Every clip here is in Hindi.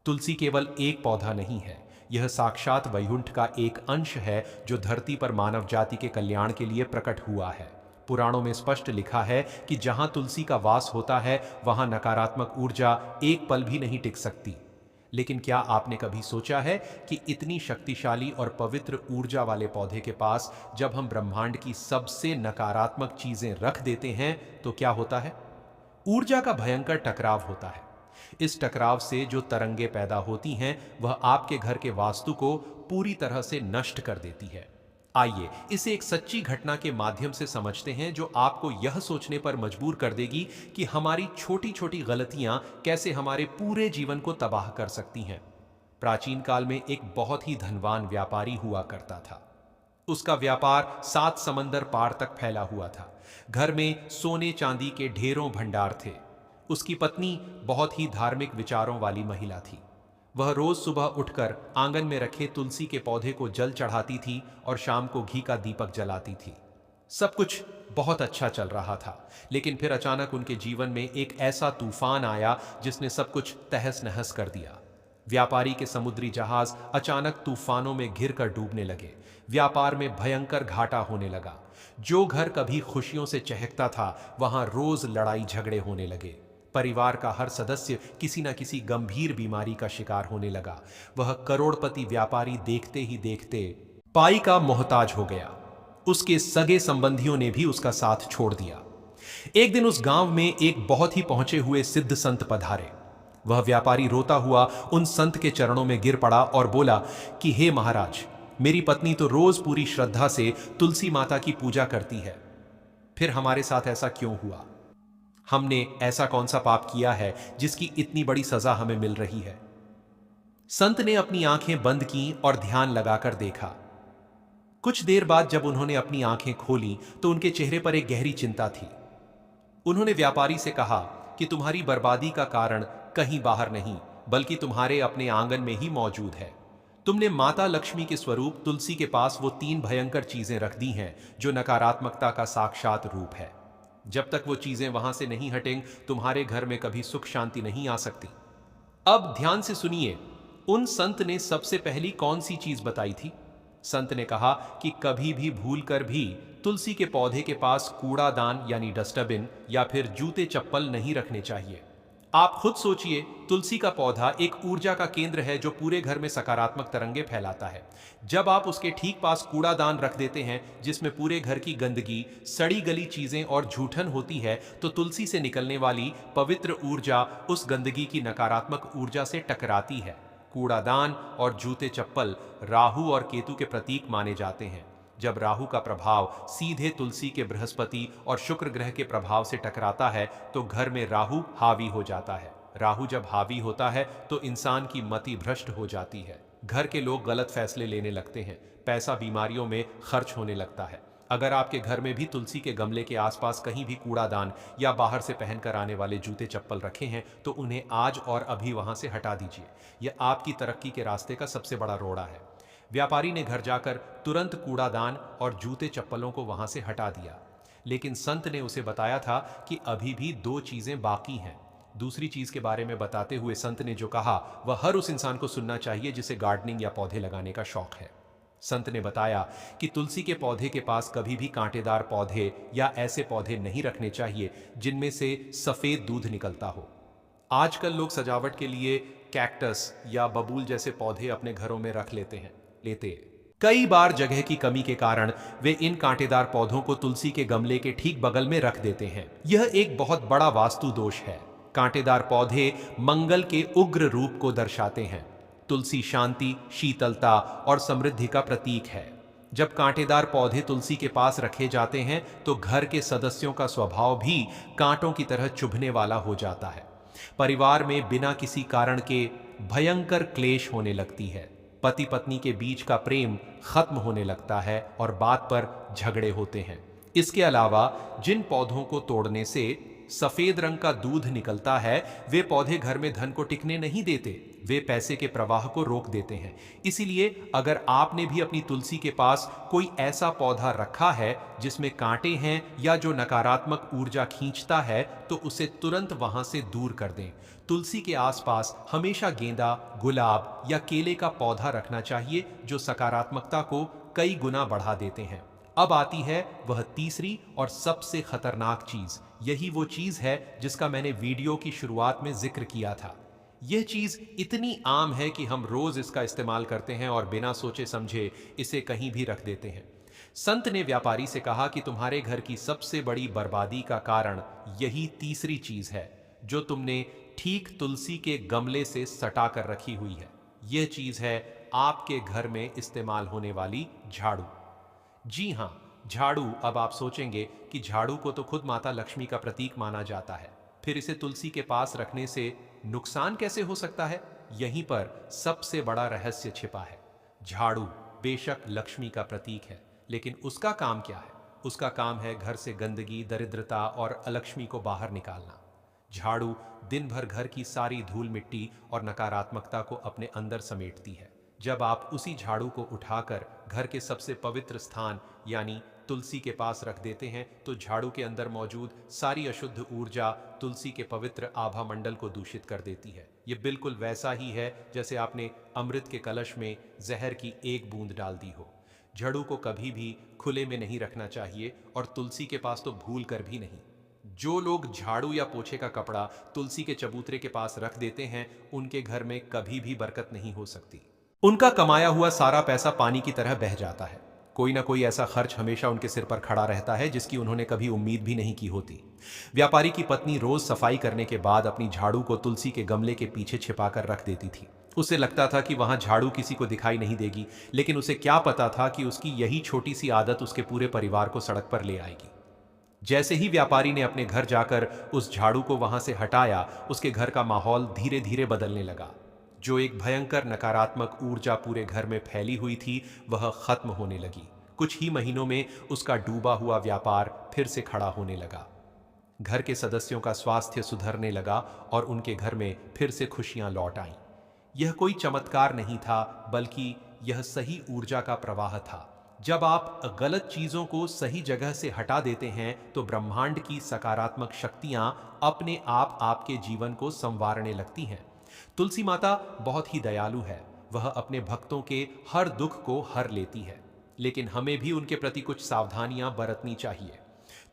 तुलसी केवल एक पौधा नहीं है, यह साक्षात वैकुंठ का एक अंश है जो धरती पर मानव जाति के कल्याण के लिए प्रकट हुआ है। पुराणों में स्पष्ट लिखा है कि जहां तुलसी का वास होता है वहां नकारात्मक ऊर्जा एक पल भी नहीं टिक सकती। लेकिन क्या आपने कभी सोचा है कि इतनी शक्तिशाली और पवित्र ऊर्जा वाले पौधे के पास जब हम ब्रह्मांड की सबसे नकारात्मक चीजें रख देते हैं तो क्या होता है? ऊर्जा का भयंकर टकराव होता है। इस टकराव से जो तरंगे पैदा होती हैं वह आपके घर के वास्तु को पूरी तरह से नष्ट कर देती है। आइए इसे एक सच्ची घटना के माध्यम से समझते हैं जो आपको यह सोचने पर मजबूर कर देगी कि हमारी छोटी छोटी गलतियां कैसे हमारे पूरे जीवन को तबाह कर सकती हैं। प्राचीन काल में एक बहुत ही धनवान व्यापारी हुआ करता था। उसका व्यापार 7 समंदर पार तक फैला हुआ था। घर में सोने चांदी के ढेरों भंडार थे। उसकी पत्नी बहुत ही धार्मिक विचारों वाली महिला थी। वह रोज सुबह उठकर आंगन में रखे तुलसी के पौधे को जल चढ़ाती थी और शाम को घी का दीपक जलाती थी। सब कुछ बहुत अच्छा चल रहा था, लेकिन फिर अचानक उनके जीवन में एक ऐसा तूफान आया जिसने सब कुछ तहस नहस कर दिया। व्यापारी के समुद्री जहाज अचानक तूफानों में घिरकर डूबने लगे। व्यापार में भयंकर घाटा होने लगा। जो घर कभी खुशियों से चहकता था वहां रोज लड़ाई झगड़े होने लगे। परिवार का हर सदस्य किसी न किसी गंभीर बीमारी का शिकार होने लगा। वह करोड़पति व्यापारी देखते ही देखते पाई का मोहताज हो गया। उसके सगे संबंधियों ने भी उसका साथ छोड़ दिया। एक दिन उस गांव में एक बहुत ही पहुंचे हुए सिद्ध संत पधारे। वह व्यापारी रोता हुआ उन संत के चरणों में गिर पड़ा और बोला कि हे महाराज, मेरी पत्नी तो रोज पूरी श्रद्धा से तुलसी माता की पूजा करती है, फिर हमारे साथ ऐसा क्यों हुआ? हमने ऐसा कौन सा पाप किया है जिसकी इतनी बड़ी सजा हमें मिल रही है? संत ने अपनी आंखें बंद की और ध्यान लगाकर देखा। कुछ देर बाद जब उन्होंने अपनी आंखें खोली तो उनके चेहरे पर एक गहरी चिंता थी। उन्होंने व्यापारी से कहा कि तुम्हारी बर्बादी का कारण कहीं बाहर नहीं बल्कि तुम्हारे अपने आंगन में ही मौजूद है। तुमने माता लक्ष्मी के स्वरूप तुलसी के पास वो 3 भयंकर चीजें रख दी हैं जो नकारात्मकता का साक्षात रूप है। जब तक वो चीजें वहां से नहीं हटेंगी तुम्हारे घर में कभी सुख शांति नहीं आ सकती। अब ध्यान से सुनिए, उन संत ने सबसे पहली कौन सी चीज बताई थी? संत ने कहा कि कभी भी भूल कर भी तुलसी के पौधे के पास कूड़ादान यानी डस्टबिन या फिर जूते चप्पल नहीं रखने चाहिए। आप खुद सोचिए, तुलसी का पौधा एक ऊर्जा का केंद्र है जो पूरे घर में सकारात्मक तरंगे फैलाता है। जब आप उसके ठीक पास कूड़ादान रख देते हैं जिसमें पूरे घर की गंदगी, सड़ी गली चीजें और जूठन होती है, तो तुलसी से निकलने वाली पवित्र ऊर्जा उस गंदगी की नकारात्मक ऊर्जा से टकराती है। कूड़ादान और जूते चप्पल राहु और केतु के प्रतीक माने जाते हैं। जब राहु का प्रभाव सीधे तुलसी के बृहस्पति और शुक्र ग्रह के प्रभाव से टकराता है तो घर में राहु हावी हो जाता है। राहु जब हावी होता है तो इंसान की मति भ्रष्ट हो जाती है। घर के लोग गलत फैसले लेने लगते हैं। पैसा बीमारियों में खर्च होने लगता है। अगर आपके घर में भी तुलसी के गमले के आसपास कहीं भी कूड़ादान या बाहर से पहनकर आने वाले जूते चप्पल रखे हैं तो उन्हें आज और अभी वहां से हटा दीजिए। यह आपकी तरक्की के रास्ते का सबसे बड़ा रोड़ा है। व्यापारी ने घर जाकर तुरंत कूड़ादान और जूते चप्पलों को वहां से हटा दिया, लेकिन संत ने उसे बताया था कि अभी भी 2 चीजें बाकी हैं। दूसरी चीज के बारे में बताते हुए संत ने जो कहा वह हर उस इंसान को सुनना चाहिए जिसे गार्डनिंग या पौधे लगाने का शौक है। संत ने बताया कि तुलसी के पौधे के पास कभी भी कांटेदार पौधे या ऐसे पौधे नहीं रखने चाहिए जिनमें से सफेद दूध निकलता हो। आजकल लोग सजावट के लिए कैक्टस या बबूल जैसे पौधे अपने घरों में रख लेते कई बार जगह की कमी के कारण वे इन कांटेदार पौधों को तुलसी के गमले के ठीक बगल में रख देते हैं। यह एक बहुत बड़ा वास्तु दोष है। कांटेदार पौधे मंगल के उग्र रूप को दर्शाते हैं। तुलसी शांति, शीतलता और समृद्धि का प्रतीक है। जब कांटेदार पौधे तुलसी के पास रखे जाते हैं तो घर के सदस्यों का स्वभाव भी कांटों की तरह चुभने वाला हो जाता है। परिवार में बिना किसी कारण के भयंकर क्लेश होने लगती है। पति पत्नी के बीच का प्रेम खत्म होने लगता है और बात पर झगड़े होते हैं। इसके अलावा जिन पौधों को तोड़ने से सफेद रंग का दूध निकलता है, वे पौधे घर में धन को टिकने नहीं देते, वे पैसे के प्रवाह को रोक देते हैं। इसीलिए अगर आपने भी अपनी तुलसी के पास कोई ऐसा पौधा रखा है जिसमें कांटे हैं या जो नकारात्मक ऊर्जा खींचता है, तो उसे तुरंत वहां से दूर कर दें। तुलसी के आसपास हमेशा गेंदा, गुलाब या केले का पौधा रखना चाहिए जो सकारात्मकता को कई गुना बढ़ा देते हैं। अब आती है वह तीसरी और सबसे खतरनाक चीज। यही वो चीज है जिसका मैंने वीडियो की शुरुआत में जिक्र किया था। यह चीज इतनी आम है कि हम रोज इसका इस्तेमाल करते हैं और बिना सोचे समझे इसे कहीं भी रख देते हैं। संत ने व्यापारी से कहा कि तुम्हारे घर की सबसे बड़ी बर्बादी का कारण यही तीसरी चीज है जो तुमने ठीक तुलसी के गमले से सटा कर रखी हुई है। यह चीज है आपके घर में इस्तेमाल होने वाली झाड़ू। जी हां, झाड़ू। अब आप सोचेंगे कि झाड़ू को तो खुद माता लक्ष्मी का प्रतीक माना जाता है, फिर इसे तुलसी के पास रखने से नुकसान कैसे हो सकता है? यहीं पर सबसे बड़ा रहस्य छिपा है। झाड़ू बेशक लक्ष्मी का प्रतीक है, लेकिन उसका काम क्या है? उसका काम है घर से गंदगी, दरिद्रता और अलक्ष्मी को बाहर निकालना। झाड़ू दिन भर घर की सारी धूल मिट्टी और नकारात्मकता को अपने अंदर समेटती है। जब आप उसी झाड़ू को उठाकर घर के सबसे पवित्र स्थान यानी तुलसी के पास रख देते हैं, तो झाड़ू के अंदर मौजूद सारी अशुद्ध ऊर्जा तुलसी के पवित्र आभा मंडल को दूषित कर देती है। यह बिल्कुल वैसा ही है जैसे आपने अमृत के कलश में जहर की एक बूंद डाल दी हो। झाड़ू को कभी भी खुले में नहीं रखना चाहिए और तुलसी के पास तो भूल कर भी नहीं। जो लोग झाड़ू या पोछे का कपड़ा तुलसी के चबूतरे के पास रख देते हैं, उनके घर में कभी भी बरकत नहीं हो सकती। उनका कमाया हुआ सारा पैसा पानी की तरह बह जाता है। कोई ना कोई ऐसा खर्च हमेशा उनके सिर पर खड़ा रहता है जिसकी उन्होंने कभी उम्मीद भी नहीं की होती। व्यापारी की पत्नी रोज सफाई करने के बाद अपनी झाड़ू को तुलसी के गमले के पीछे छिपाकर रख देती थी। उसे लगता था कि वहां झाड़ू किसी को दिखाई नहीं देगी, लेकिन उसे क्या पता था कि उसकी यही छोटी सी आदत उसके पूरे परिवार को सड़क पर ले आएगी। जैसे ही व्यापारी ने अपने घर जाकर उस झाड़ू को वहां से हटाया, उसके घर का माहौल धीरे धीरे बदलने लगा। जो एक भयंकर नकारात्मक ऊर्जा पूरे घर में फैली हुई थी, वह खत्म होने लगी। कुछ ही महीनों में उसका डूबा हुआ व्यापार फिर से खड़ा होने लगा। घर के सदस्यों का स्वास्थ्य सुधरने लगा और उनके घर में फिर से खुशियां लौट आईं। यह कोई चमत्कार नहीं था, बल्कि यह सही ऊर्जा का प्रवाह था। जब आप गलत चीजों को सही जगह से हटा देते हैं, तो ब्रह्मांड की सकारात्मक शक्तियां अपने आप आपके जीवन को संवारने लगती हैं। तुलसी माता बहुत ही दयालु है। वह अपने भक्तों के हर दुख को हर लेती है, लेकिन हमें भी उनके प्रति कुछ सावधानियां बरतनी चाहिए।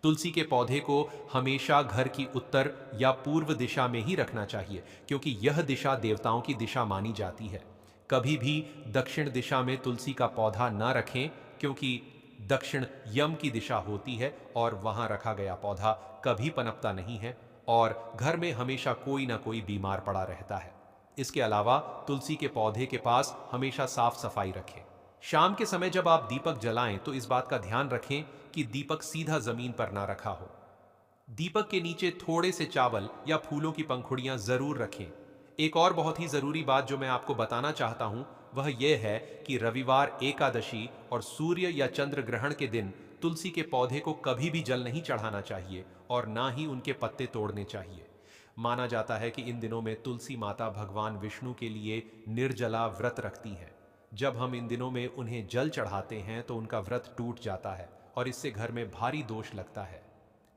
तुलसी के पौधे को हमेशा घर की उत्तर या पूर्व दिशा में ही रखना चाहिए, क्योंकि यह दिशा देवताओं की दिशा मानी जाती है। कभी भी दक्षिण दिशा में तुलसी का पौधा न रखें, क्योंकि दक्षिण यम की दिशा होती है और वहां रखा गया पौधा कभी पनपता नहीं है और घर में हमेशा कोई ना कोई बीमार पड़ा रहता है। इसके अलावा तुलसी के पौधे के पास हमेशा साफ सफाई रखें। शाम के समय जब आप दीपक जलाएं, तो इस बात का ध्यान रखें कि दीपक सीधा जमीन पर ना रखा हो। दीपक के नीचे थोड़े से चावल या फूलों की पंखुड़ियां जरूर रखें। एक और बहुत ही जरूरी बात जो मैं आपको बताना चाहता हूं, वह यह है कि रविवार, एकादशी और सूर्य या चंद्र ग्रहण के दिन तुलसी के पौधे को कभी भी जल नहीं चढ़ाना चाहिए और ना ही उनके पत्ते तोड़ने चाहिए। माना जाता है कि इन दिनों में तुलसी माता भगवान विष्णु के लिए निर्जला व्रत रखती हैं। जब हम इन दिनों में उन्हें जल चढ़ाते हैं, तो उनका व्रत टूट जाता है और इससे घर में भारी दोष लगता है।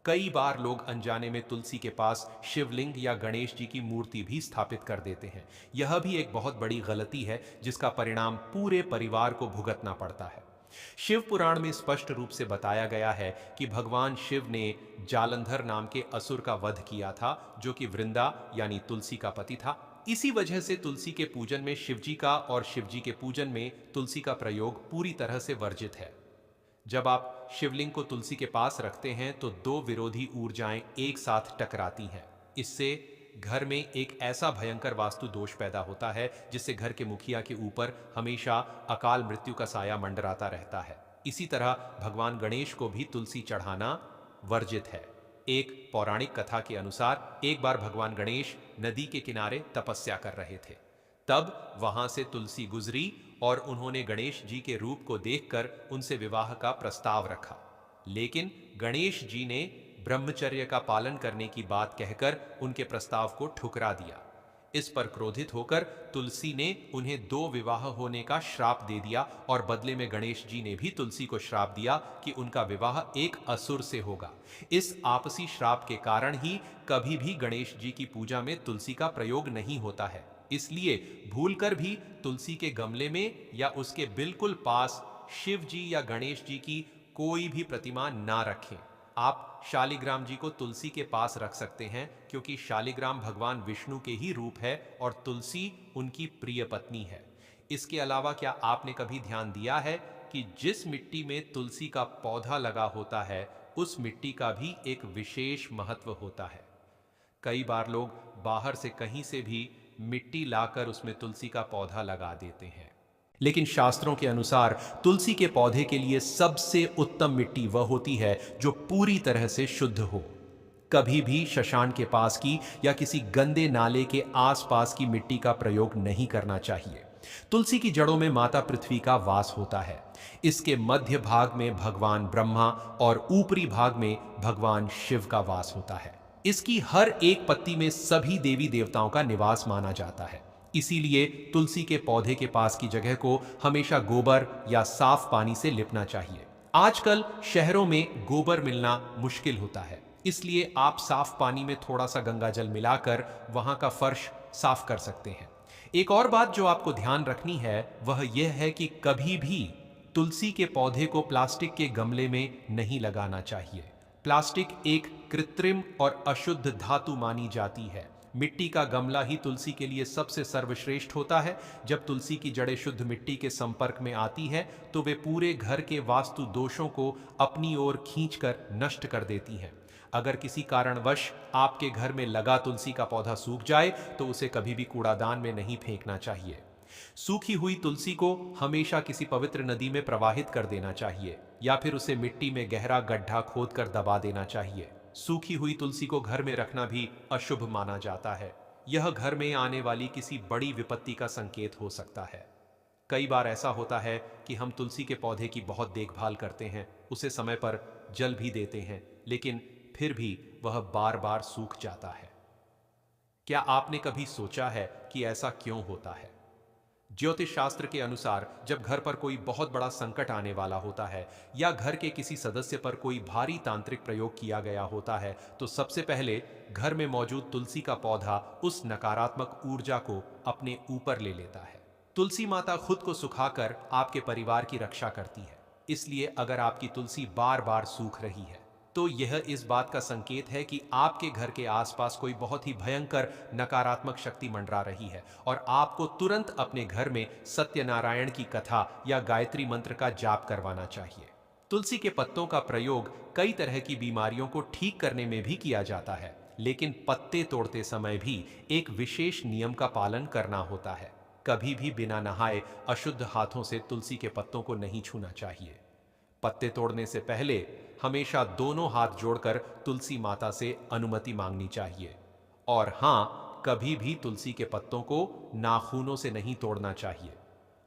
कई बार लोग अनजाने में तुलसी के पास शिवलिंग या गणेश जी की मूर्ति भी स्थापित कर देते हैं। यह भी एक बहुत बड़ी गलती है, जिसका परिणाम पूरे परिवार को भुगतना पड़ता है। शिव पुराण में स्पष्ट रूप से बताया गया है कि भगवान शिव ने जालंधर नाम के असुर का वध किया था, जो कि वृंदा यानी तुलसी का पति था। इसी वजह से तुलसी के पूजन में शिवजी का और शिवजी के पूजन में तुलसी का प्रयोग पूरी तरह से वर्जित है। जब आप शिवलिंग को तुलसी के पास रखते हैं, तो दो विरोधी ऊर्जाएं एक साथ टकराती हैं। इससे घर में एक ऐसा भयंकर वास्तु दोष पैदा होता है जिससे घर के मुखिया के ऊपर हमेशा अकाल मृत्यु का साया मंडराता रहता है। इसी तरह भगवान गणेश को भी तुलसी चढ़ाना वर्जित है। एक पौराणिक कथा के अनुसार एक बार भगवान गणेश नदी के किनारे तपस्या कर रहे थे। तब वहां से तुलसी गुजरी और उन्होंने गणेश जी के रूप को देखकर उनसे विवाह का प्रस्ताव रखा। लेकिन गणेश जी ने ब्रह्मचर्य का पालन करने की बात कहकर उनके प्रस्ताव को ठुकरा दिया। इस पर क्रोधित होकर तुलसी ने उन्हें 2 विवाह होने का श्राप दे दिया और बदले में गणेश जी ने भी तुलसी को श्राप दिया कि उनका विवाह एक असुर से होगा। इस आपसी श्राप के कारण ही कभी भी गणेश जी की पूजा में तुलसी का प्रयोग नहीं होता है। इसलिए भूलकर भी तुलसी के गमले में या उसके बिल्कुल पास शिव जी या गणेश जी की कोई भी प्रतिमा ना रखें। आप शालिग्राम जी को तुलसी के पास रख सकते हैं क्योंकि शालिग्राम भगवान विष्णु के ही रूप है और तुलसी उनकी प्रिय पत्नी है। इसके अलावा क्या आपने कभी ध्यान दिया है कि जिस मिट्टी में तुलसी का पौधा लगा होता है उस मिट्टी का भी एक विशेष महत्व होता है। कई बार लोग बाहर से कहीं से भी मिट्टी लाकर उसमें तुलसी का पौधा लगा देते हैं, लेकिन शास्त्रों के अनुसार तुलसी के पौधे के लिए सबसे उत्तम मिट्टी वह होती है जो पूरी तरह से शुद्ध हो। कभी भी शशान के पास की या किसी गंदे नाले के आसपास की मिट्टी का प्रयोग नहीं करना चाहिए। तुलसी की जड़ों में माता पृथ्वी का वास होता है। इसके मध्य भाग में भगवान ब्रह्मा और ऊपरी भाग में भगवान शिव का वास होता है। इसकी हर एक पत्ती में सभी देवी देवताओं का निवास माना जाता है। इसीलिए तुलसी के पौधे के पास की जगह को हमेशा गोबर या साफ पानी से लिपना चाहिए। आजकल शहरों में गोबर मिलना मुश्किल होता है, इसलिए आप साफ पानी में थोड़ा सा गंगा जल मिलाकर वहां का फर्श साफ कर सकते हैं। एक और बात जो आपको ध्यान रखनी है वह यह है कि कभी भी तुलसी के पौधे को प्लास्टिक के गमले में नहीं लगाना चाहिए। प्लास्टिक एक कृत्रिम और अशुद्ध धातु मानी जाती है। मिट्टी का गमला ही तुलसी के लिए सबसे सर्वश्रेष्ठ होता है। जब तुलसी की जड़ें शुद्ध मिट्टी के संपर्क में आती हैं तो वे पूरे घर के वास्तु दोषों को अपनी ओर खींचकर नष्ट कर देती हैं। अगर किसी कारणवश आपके घर में लगा तुलसी का पौधा सूख जाए तो उसे कभी भी कूड़ादान में नहीं फेंकना चाहिए। सूखी हुई तुलसी को हमेशा किसी पवित्र नदी में प्रवाहित कर देना चाहिए या फिर उसे मिट्टी में गहरा गड्ढा खोदकर दबा देना चाहिए। सूखी हुई तुलसी को घर में रखना भी अशुभ माना जाता है। यह घर में आने वाली किसी बड़ी विपत्ति का संकेत हो सकता है। कई बार ऐसा होता है कि हम तुलसी के पौधे की बहुत देखभाल करते हैं, उसे समय पर जल भी देते हैं, लेकिन फिर भी वह बार बार सूख जाता है। क्या आपने कभी सोचा है कि ऐसा क्यों होता है? ज्योतिष शास्त्र के अनुसार जब घर पर कोई बहुत बड़ा संकट आने वाला होता है या घर के किसी सदस्य पर कोई भारी तांत्रिक प्रयोग किया गया होता है तो सबसे पहले घर में मौजूद तुलसी का पौधा उस नकारात्मक ऊर्जा को अपने ऊपर ले लेता है। तुलसी माता खुद को सुखाकर आपके परिवार की रक्षा करती है। इसलिए अगर आपकी तुलसी बार बार सूख रही है तो यह इस बात का संकेत है कि आपके घर के आसपास कोई बहुत ही भयंकर नकारात्मक शक्ति मंडरा रही है और आपको तुरंत अपने घर में सत्यनारायण की कथा या गायत्री मंत्र का जाप करवाना चाहिए। तुलसी के पत्तों का प्रयोग कई तरह की बीमारियों को ठीक करने में भी किया जाता है, लेकिन पत्ते तोड़ते समय भी एक विशेष नियम का पालन करना होता है। कभी भी बिना नहाए अशुद्ध हाथों से तुलसी के पत्तों को नहीं छूना चाहिए। पत्ते तोड़ने से पहले हमेशा दोनों हाथ जोड़कर तुलसी माता से अनुमति मांगनी चाहिए। और हां, कभी भी तुलसी के पत्तों को नाखूनों से नहीं तोड़ना चाहिए।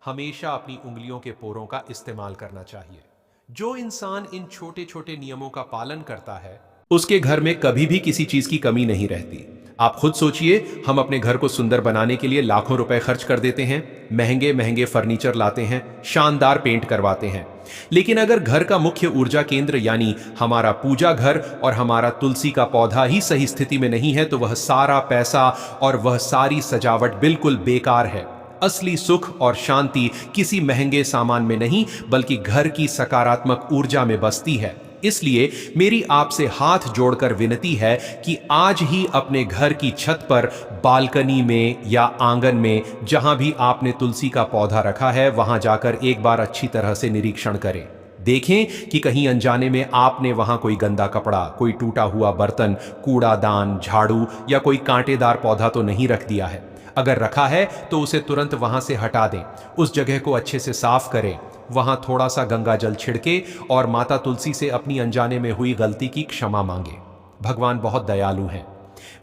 हमेशा अपनी उंगलियों के पोरों का इस्तेमाल करना चाहिए। जो इंसान इन छोटे छोटे नियमों का पालन करता है उसके घर में कभी भी किसी चीज की कमी नहीं रहती। आप खुद सोचिए, हम अपने घर को सुंदर बनाने के लिए लाखों रुपए खर्च कर देते हैं, महंगे महंगे फर्नीचर लाते हैं, शानदार पेंट करवाते हैं, लेकिन अगर घर का मुख्य ऊर्जा केंद्र यानी हमारा पूजा घर और हमारा तुलसी का पौधा ही सही स्थिति में नहीं है तो वह सारा पैसा और वह सारी सजावट बिल्कुल बेकार है। असली सुख और शांति किसी महंगे सामान में नहीं बल्कि घर की सकारात्मक ऊर्जा में बसती है। इसलिए मेरी आपसे हाथ जोड़कर विनती है कि आज ही अपने घर की छत पर, बालकनी में या आंगन में जहां भी आपने तुलसी का पौधा रखा है वहां जाकर एक बार अच्छी तरह से निरीक्षण करें। देखें कि कहीं अनजाने में आपने वहां कोई गंदा कपड़ा, कोई टूटा हुआ बर्तन, कूड़ादान, झाड़ू या कोई कांटेदार पौधा तो नहीं रख दिया है। अगर रखा है तो उसे तुरंत वहां से हटा दें। उस जगह को अच्छे से साफ करें, वहां थोड़ा सा गंगा जल छिड़के और माता तुलसी से अपनी अनजाने में हुई गलती की क्षमा मांगे। भगवान बहुत दयालु हैं,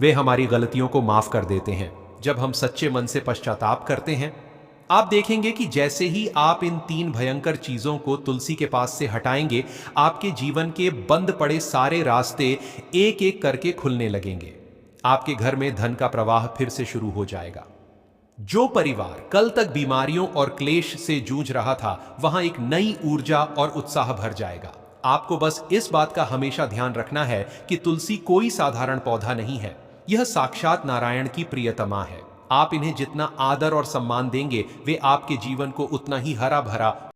वे हमारी गलतियों को माफ कर देते हैं जब हम सच्चे मन से पश्चाताप करते हैं। आप देखेंगे कि जैसे ही आप इन 3 भयंकर चीजों को तुलसी के पास से हटाएंगे, आपके जीवन के बंद पड़े सारे रास्ते एक-एक करके खुलने लगेंगे। आपके घर में धन का प्रवाह फिर से शुरू हो जाएगा। जो परिवार कल तक बीमारियों और क्लेश से जूझ रहा था, वहां एक नई ऊर्जा और उत्साह भर जाएगा। आपको बस इस बात का हमेशा ध्यान रखना है कि तुलसी कोई साधारण पौधा नहीं है। यह साक्षात नारायण की प्रियतमा है। आप इन्हें जितना आदर और सम्मान देंगे, वे आपके जीवन को उतना ही हरा भरा